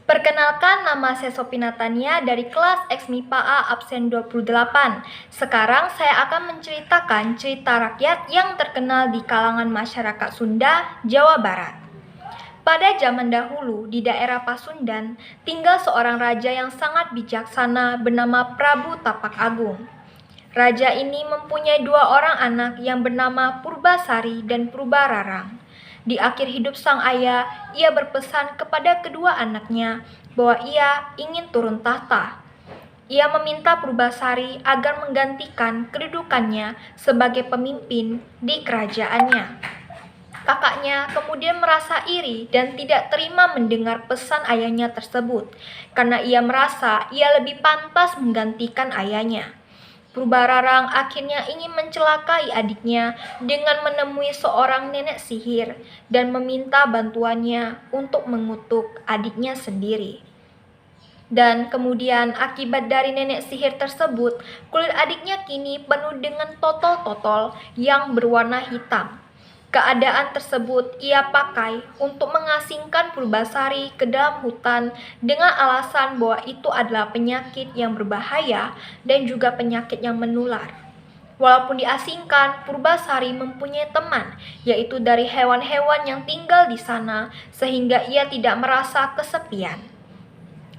Perkenalkan, nama saya Sophie Natania dari kelas X MIPA A absen 28. Sekarang saya akan menceritakan cerita rakyat yang terkenal di kalangan masyarakat Sunda, Jawa Barat. Pada zaman dahulu, di daerah Pasundan, tinggal seorang raja yang sangat bijaksana bernama Prabu Tapak Agung. Raja ini mempunyai dua orang anak yang bernama Purbasari dan Purbararang. Di akhir hidup sang ayah, ia berpesan kepada kedua anaknya bahwa ia ingin turun tahta. Ia meminta Purbasari agar menggantikan kedudukannya sebagai pemimpin di kerajaannya. Kakaknya kemudian merasa iri dan tidak terima mendengar pesan ayahnya tersebut, karena ia merasa ia lebih pantas menggantikan ayahnya. Purbararang akhirnya ingin mencelakai adiknya dengan menemui seorang nenek sihir dan meminta bantuannya untuk mengutuk adiknya sendiri. Dan kemudian akibat dari nenek sihir tersebut, kulit adiknya kini penuh dengan totol-totol yang berwarna hitam. Keadaan tersebut ia pakai untuk mengasingkan Purbasari ke dalam hutan dengan alasan bahwa itu adalah penyakit yang berbahaya dan juga penyakit yang menular. Walaupun diasingkan, Purbasari mempunyai teman, yaitu dari hewan-hewan yang tinggal di sana, sehingga ia tidak merasa kesepian.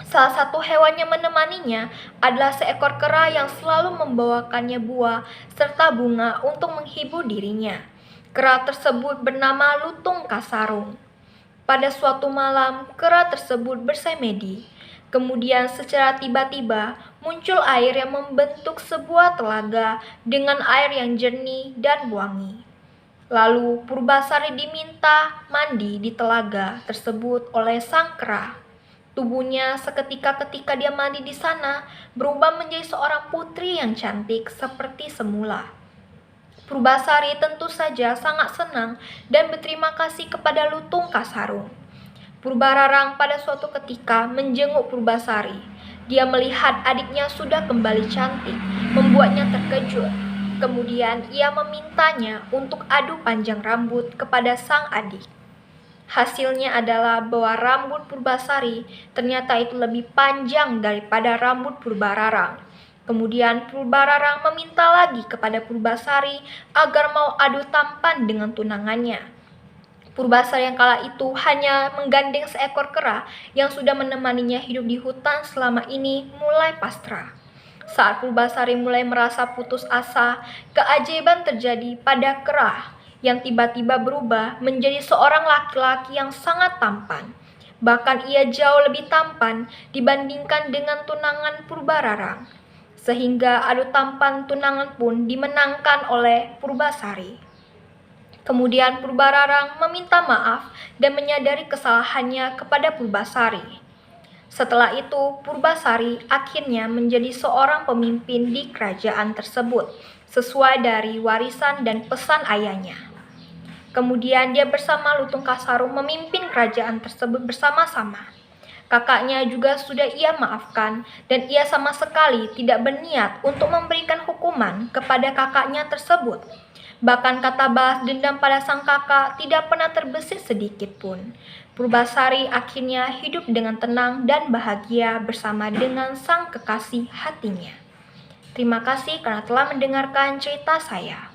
Salah satu hewan yang menemaninya adalah seekor kera yang selalu membawakannya buah serta bunga untuk menghibur dirinya. Kera tersebut bernama Lutung Kasarung. Pada suatu malam, kera tersebut bersemedi. Kemudian secara tiba-tiba muncul air yang membentuk sebuah telaga dengan air yang jernih dan wangi. Lalu Purbasari diminta mandi di telaga tersebut oleh sang kera. Tubuhnya seketika ketika dia mandi di sana berubah menjadi seorang putri yang cantik seperti semula. Purbasari tentu saja sangat senang dan berterima kasih kepada Lutung Kasarung. Purbararang pada suatu ketika menjenguk Purbasari. Dia melihat adiknya sudah kembali cantik, membuatnya terkejut. Kemudian ia memintanya untuk adu panjang rambut kepada sang adik. Hasilnya adalah bahwa rambut Purbasari ternyata itu lebih panjang daripada rambut Purbararang. Kemudian Purbararang meminta lagi kepada Purbasari agar mau adu tampan dengan tunangannya. Purbasari yang kala itu hanya menggandeng seekor kera yang sudah menemaninya hidup di hutan selama ini mulai pasrah. Saat Purbasari mulai merasa putus asa, keajaiban terjadi pada kera yang tiba-tiba berubah menjadi seorang laki-laki yang sangat tampan. Bahkan ia jauh lebih tampan dibandingkan dengan tunangan Purbararang. Sehingga adu tampan tunangan pun dimenangkan oleh Purbasari. Kemudian Purbararang meminta maaf dan menyadari kesalahannya kepada Purbasari. Setelah itu, Purbasari akhirnya menjadi seorang pemimpin di kerajaan tersebut, sesuai dari warisan dan pesan ayahnya. Kemudian dia bersama Lutung Kasarung memimpin kerajaan tersebut bersama-sama. Kakaknya juga sudah ia maafkan dan ia sama sekali tidak berniat untuk memberikan hukuman kepada kakaknya tersebut. Bahkan kata balas dendam pada sang kakak tidak pernah terbesit sedikit pun. Purbasari akhirnya hidup dengan tenang dan bahagia bersama dengan sang kekasih hatinya. Terima kasih karena telah mendengarkan cerita saya.